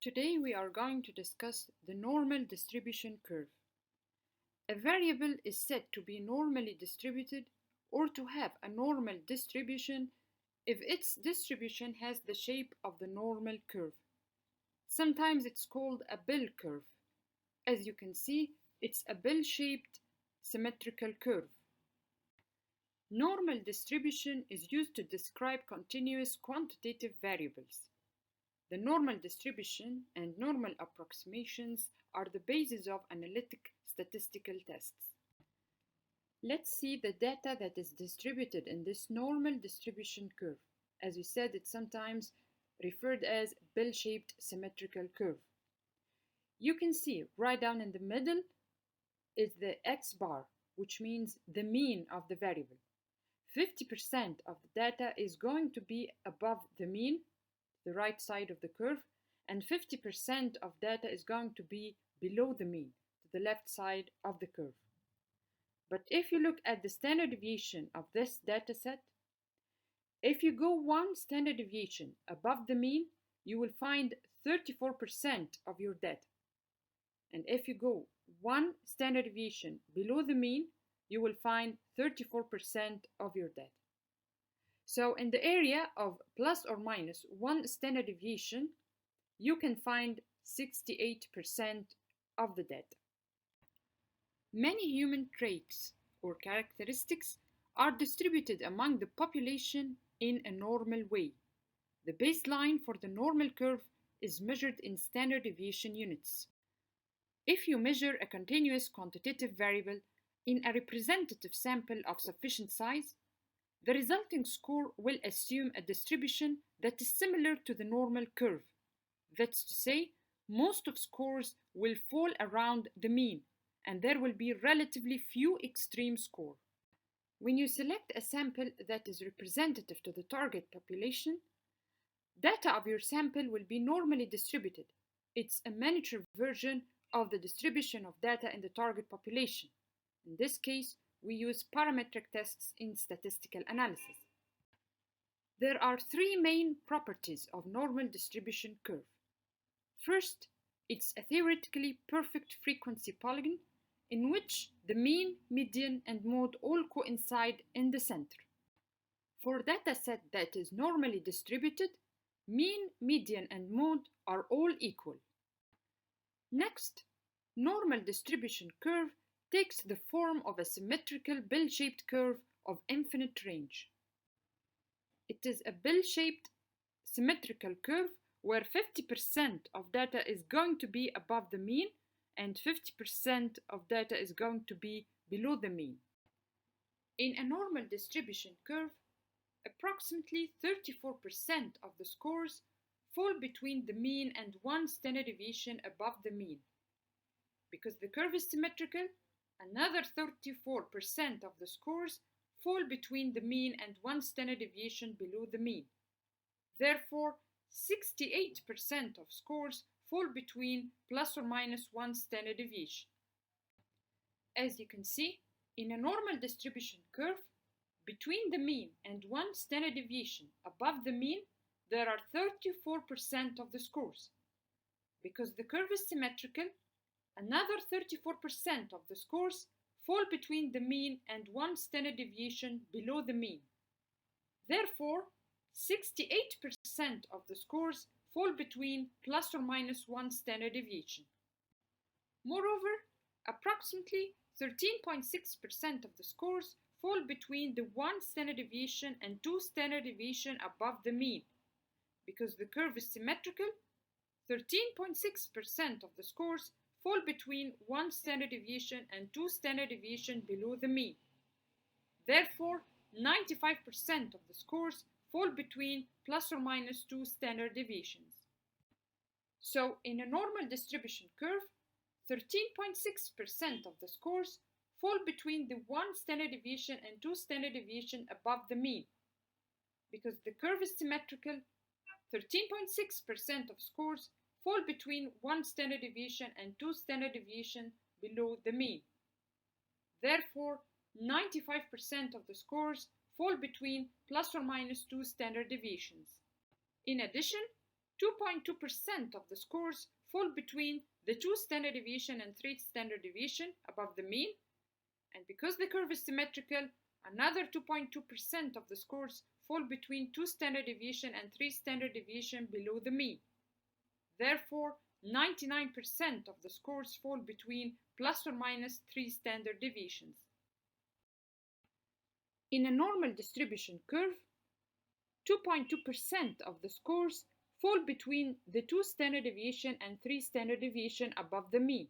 Today we are going to discuss the normal distribution curve. A variable is said to be normally distributed or to have a normal distribution if its distribution has the shape of the normal curve. Sometimes it's called a bell curve. As you can see, it's a bell-shaped symmetrical curve. Normal distribution is used to describe continuous quantitative variables. The normal distribution and normal approximations are the basis of analytic statistical tests. Let's see the data that is distributed in this normal distribution curve. As we said, it's sometimes referred as bell-shaped symmetrical curve. You can see right down in the middle is the x-bar, which means the mean of the variable. 50% of the data is going to be above the mean, the right side of the curve, and 50% of data is going to be below the mean, to the left side of the curve. But if you look at the standard deviation of this data set, if you go one standard deviation above the mean, you will find 34% of your data. And if you go one standard deviation below the mean, you will find 34% of your data. So in the area of plus or minus one standard deviation, you can find 68% of the data. Many human traits or characteristics are distributed among the population in a normal way. The baseline for the normal curve is measured in standard deviation units. If you measure a continuous quantitative variable in a representative sample of sufficient size, the resulting score will assume a distribution that is similar to the normal curve. That's to say, most of scores will fall around the mean, and there will be relatively few extreme scores. When you select a sample that is representative to the target population, data of your sample will be normally distributed. It's a miniature version of the distribution of data in the target population. In this case, we use parametric tests in statistical analysis. There are three main properties of normal distribution curve. First, it's a theoretically perfect frequency polygon in which the mean, median, and mode all coincide in the center. For a data set that is normally distributed, mean, median, and mode are all equal. Next, normal distribution curve takes the form of a symmetrical bell-shaped curve of infinite range. It is a bell-shaped symmetrical curve where 50% of data is going to be above the mean and 50% of data is going to be below the mean. In a normal distribution curve, approximately 34% of the scores fall between the mean and one standard deviation above the mean. Because the curve is symmetrical, another 34% of the scores fall between the mean and one standard deviation below the mean. Therefore, 68% of scores fall between plus or minus one standard deviation. As you can see, in a normal distribution curve, between the mean and one standard deviation above the mean, there are 34% of the scores. Because the curve is symmetrical, another 34% of the scores fall between the mean and one standard deviation below the mean. Therefore, 68% of the scores fall between plus or minus one standard deviation. Moreover, approximately 13.6% of the scores fall between the one standard deviation and two standard deviation above the mean. Because the curve is symmetrical, 13.6% of the scores fall between one standard deviation and two standard deviation below the mean. Therefore, 95% of the scores fall between plus or minus two standard deviations. So, in a normal distribution curve, 13.6% of the scores fall between the one standard deviation and two standard deviation above the mean. Because the curve is symmetrical, 13.6% of scores fall between one standard deviation and two standard deviation below the mean. Therefore, 95% of the scores fall between plus or minus two standard deviations. In addition, 2.2% of the scores fall between the 2 standard deviation and 3 standard deviation above the mean, and because the curve is symmetrical, another 2.2% of the scores fall between 2 standard deviation and 3 standard deviation below the mean. Therefore, 99% of the scores fall between plus or minus 3 standard deviations. In a normal distribution curve, 2.2% of the scores fall between the 2 standard deviation and 3 standard deviation above the mean.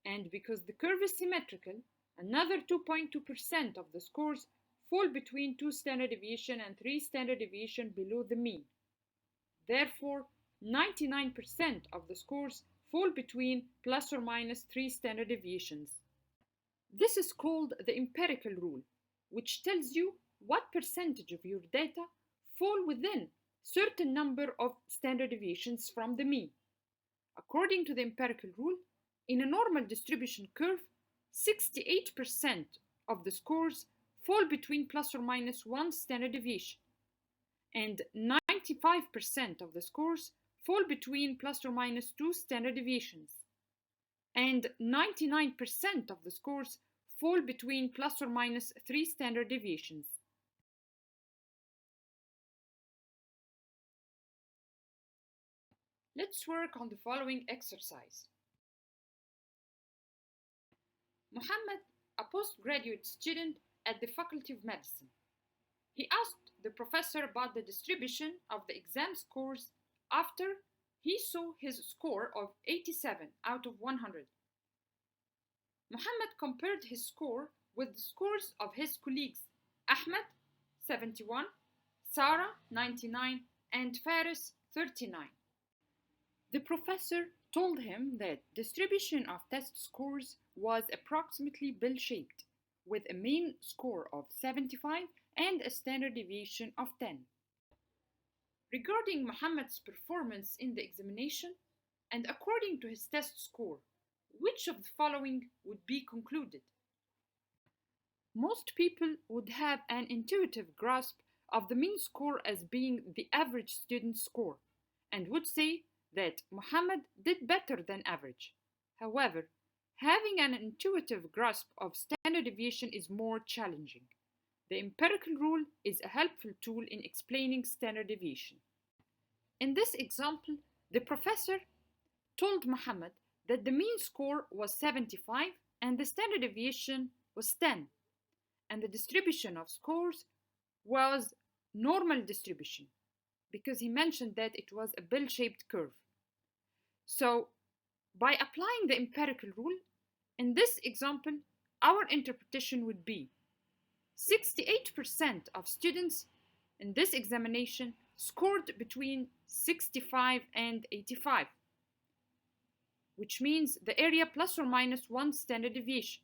And because the curve is symmetrical, another 2.2% of the scores fall between 2 standard deviation and 3 standard deviation below the mean. Therefore, 99% of the scores fall between plus or minus 3 standard deviations. This is called the empirical rule, which tells you what percentage of your data fall within certain number of standard deviations from the mean. According to the empirical rule, in a normal distribution curve, 68% of the scores fall between plus or minus 1 standard deviation, and 95% of the scores fall between plus or minus 2 standard deviations, and 99% of the scores fall between plus or minus 3 standard deviations. Let's work on the following exercise. Muhammad, a postgraduate student at the Faculty of Medicine. He asked the professor about the distribution of the exam scores after he saw his score of 87 out of 100. Muhammad compared his score with the scores of his colleagues Ahmed 71, Sarah 99, and Faris 39. The professor told him that distribution of test scores was approximately bell-shaped, with a mean score of 75 and a standard deviation of 10. Regarding Muhammad's performance in the examination, and according to his test score, which of the following would be concluded? Most people would have an intuitive grasp of the mean score as being the average student score, and would say that Muhammad did better than average. However, having an intuitive grasp of standard deviation is more challenging. The empirical rule is a helpful tool in explaining standard deviation. In this example, the professor told Muhammad that the mean score was 75 and the standard deviation was 10, and the distribution of scores was normal distribution, because he mentioned that it was a bell-shaped curve. So, by applying the empirical rule, in this example, our interpretation would be 68% of students in this examination scored between 65 and 85, which means the area plus or minus 1 standard deviation,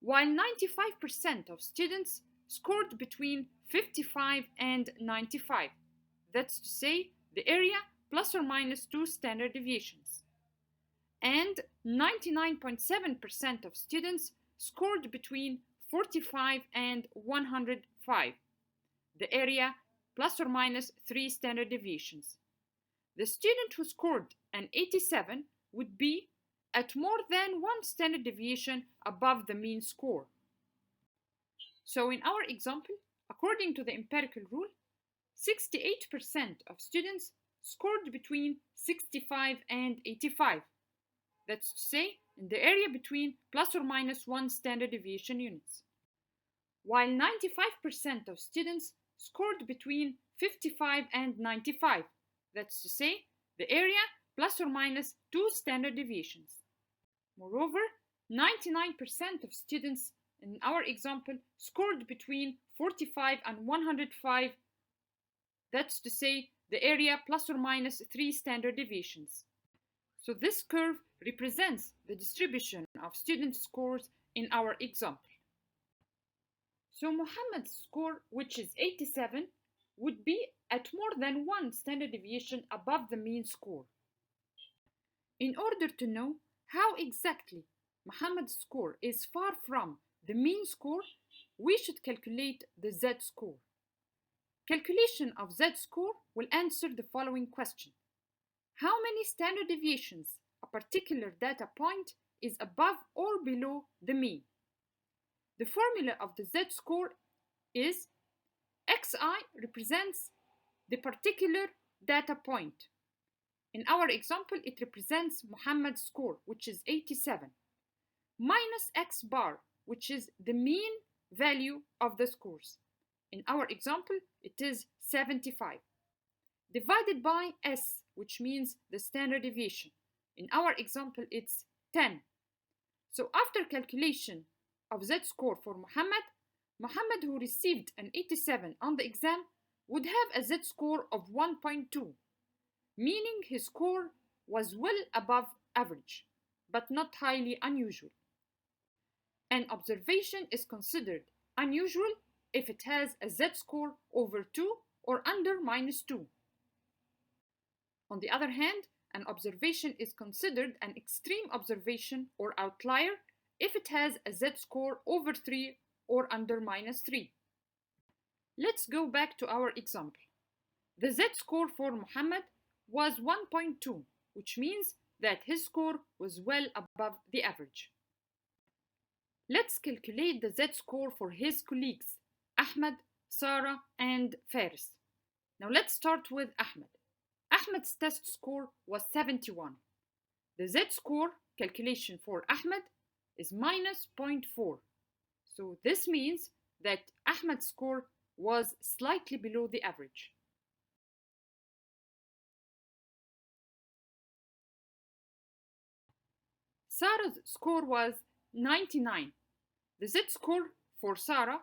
while 95% of students scored between 55 and 95. That's to say, the area plus or minus 2 standard deviations. And 99.7% of students scored between 45 and 105. The area plus or minus 3 standard deviations. The student who scored an 87 would be at more than 1 standard deviation above the mean score. So in our example, according to the empirical rule, 68% of students scored between 65 and 85. That's to say, in the area between plus or minus 1 standard deviation units. While 95% of students scored between 55 and 95. That's to say, the area plus or minus 2 standard deviations. Moreover, 99% of students in our example scored between 45 and 105. That's to say, the area plus or minus 3 standard deviations. So this curve represents the distribution of student scores in our example. So Muhammad's score, which is 87, would be at more than 1 standard deviation above the mean score. In order to know how exactly Muhammad's score is far from the mean score, we should calculate the Z-score. Calculation of z-score will answer the following question. How many standard deviations a particular data point is above or below the mean? The formula of the z-score is xi represents the particular data point. In our example, it represents Muhammad's score, which is 87, minus x bar, which is the mean value of the scores. In our example, it is 75, divided by s, which means the standard deviation. In our example, it's 10. So after calculation of z-score for Muhammad, who received an 87 on the exam, would have a z-score of 1.2, meaning his score was well above average, but not highly unusual. An observation is considered unusual if it has a z-score over 2 or under -2. On the other hand, an observation is considered an extreme observation or outlier if it has a z-score over 3 or under -3. Let's go back to our example. The z-score for Muhammad was 1.2, which means that his score was well above the average. Let's calculate the z-score for his colleagues, Ahmed, Sarah, and Faris. Now let's start with Ahmed. Ahmed's test score was 71. The z-score calculation for Ahmed is minus 0.4. So this means that Ahmed's score was slightly below the average. Sarah's score was 99. The z-score for Sarah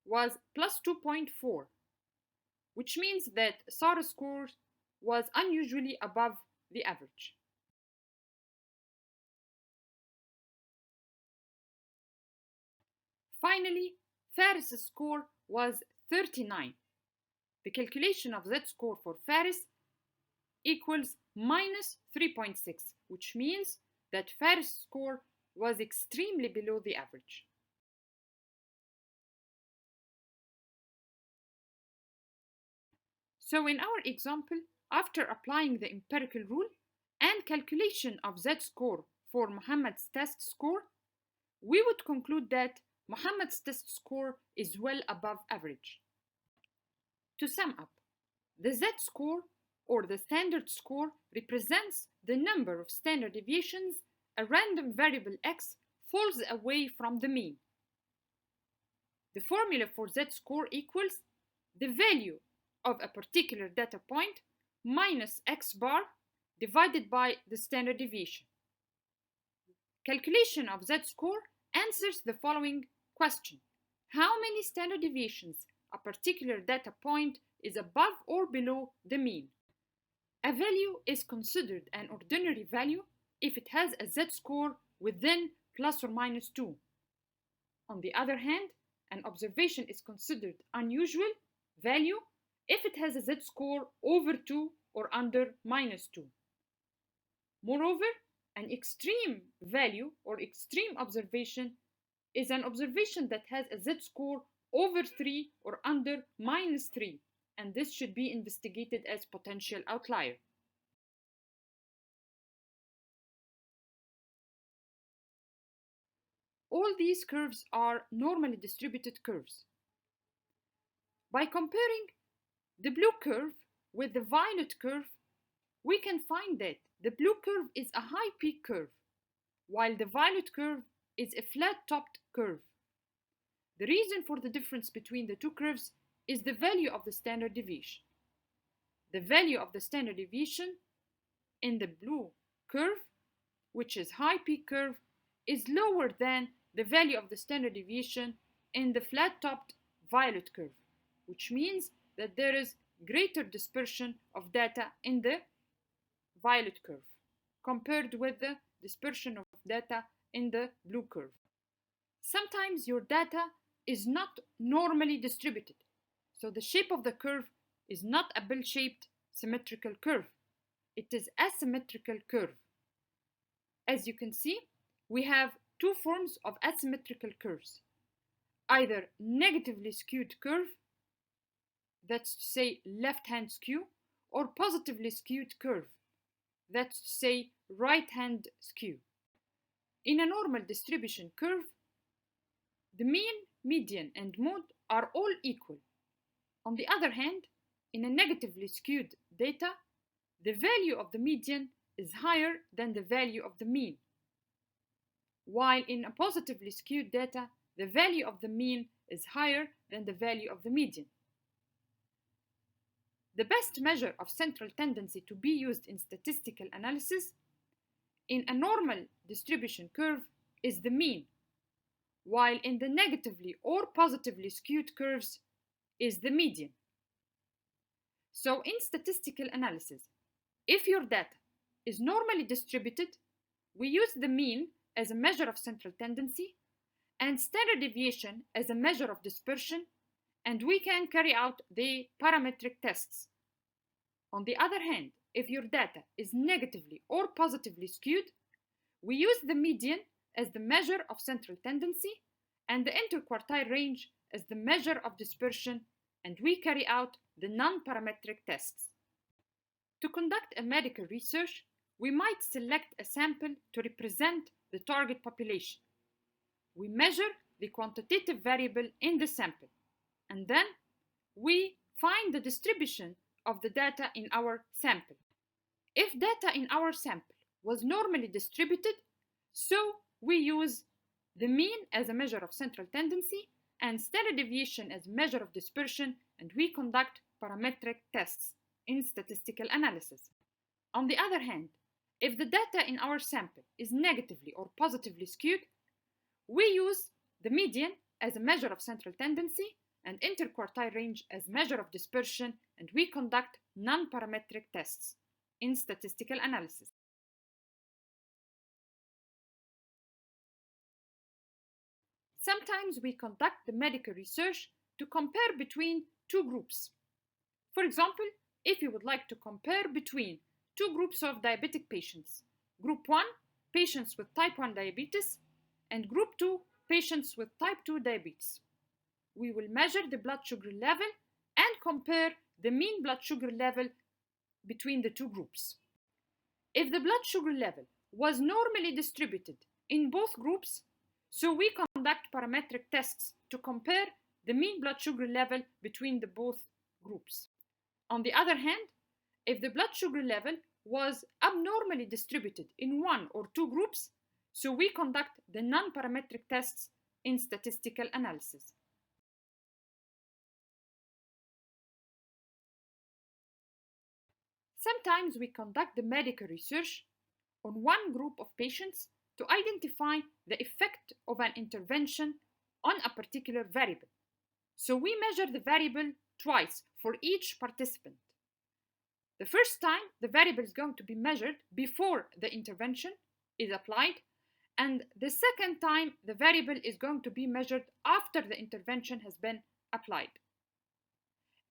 was plus 2.4, which means that Sarah's score was unusually above the average. Finally, Faris' score was 39. The calculation of z-score for Faris equals minus 3.6, which means that Faris' score was extremely below the average. So in our example, after applying the empirical rule and calculation of z-score for Muhammad's test score, we would conclude that Muhammad's test score is well above average. To sum up, the z-score or the standard score represents the number of standard deviations a random variable x falls away from the mean. The formula for z-score equals the value of a particular data point minus x bar divided by the standard deviation. Calculation of z-score answers the following question. How many standard deviations a particular data point is above or below the mean? A value is considered an ordinary value if it has a z-score within plus or minus 2. On the other hand, an observation is considered unusual value if it has a z-score over 2 or under -2. Moreover, an extreme value or extreme observation is an observation that has a z-score over 3 or under -3, and this should be investigated as potential outlier. All these curves are normally distributed curves. By comparing the blue curve with the violet curve, we can find that the blue curve is a high peak curve, while the violet curve is a flat-topped curve. The reason for the difference between the two curves is the value of the standard deviation. The value of the standard deviation in the blue curve, which is high peak curve, is lower than the value of the standard deviation in the flat-topped violet curve, which means that there is greater dispersion of data in the violet curve compared with the dispersion of data in the blue curve. Sometimes your data is not normally distributed, so the shape of the curve is not a bell-shaped symmetrical curve. It is a asymmetrical curve. As you can see, we have two forms of asymmetrical curves. Either negatively skewed curve, that's to say left-hand skew, or positively skewed curve, that's to say right-hand skew. In a normal distribution curve, the mean, median, and mode are all equal. On the other hand, in a negatively skewed data, the value of the median is higher than the value of the mean, while in a positively skewed data, the value of the mean is higher than the value of the median. The best measure of central tendency to be used in statistical analysis in a normal distribution curve is the mean, while in the negatively or positively skewed curves is the median. So in statistical analysis, if your data is normally distributed, we use the mean as a measure of central tendency and standard deviation as a measure of dispersion, and we can carry out the parametric tests. On the other hand, if your data is negatively or positively skewed, we use the median as the measure of central tendency and the interquartile range as the measure of dispersion, and we carry out the non-parametric tests. To conduct a medical research, we might select a sample to represent the target population. We measure the quantitative variable in the sample, and then we find the distribution of the data in our sample. If data in our sample was normally distributed, so we use the mean as a measure of central tendency and standard deviation as a measure of dispersion, and we conduct parametric tests in statistical analysis. On the other hand, if the data in our sample is negatively or positively skewed, we use the median as a measure of central tendency and interquartile range as measure of dispersion, and we conduct non-parametric tests in statistical analysis. Sometimes we conduct the medical research to compare between two groups. For example, if you would like to compare between two groups of diabetic patients, Group 1, patients with type 1 diabetes, and Group 2, patients with type 2 diabetes, we will measure the blood sugar level and compare the mean blood sugar level between the two groups. If the blood sugar level was normally distributed in both groups, so we conduct parametric tests to compare the mean blood sugar level between the both groups. On the other hand, if the blood sugar level was abnormally distributed in one or two groups, so we conduct the non-parametric tests in statistical analysis. Sometimes we conduct the medical research on one group of patients to identify the effect of an intervention on a particular variable. So we measure the variable twice for each participant. The first time, the variable is going to be measured before the intervention is applied, and the second time, the variable is going to be measured after the intervention has been applied.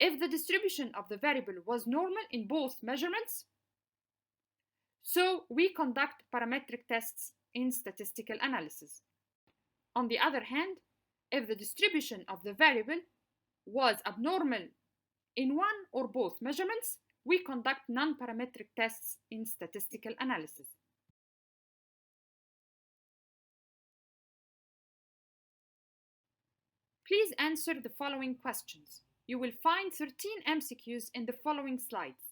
If the distribution of the variable was normal in both measurements, so we conduct parametric tests in statistical analysis. On the other hand, if the distribution of the variable was abnormal in one or both measurements, we conduct non-parametric tests in statistical analysis. Please answer the following questions. You will find 13 MCQs in the following slides.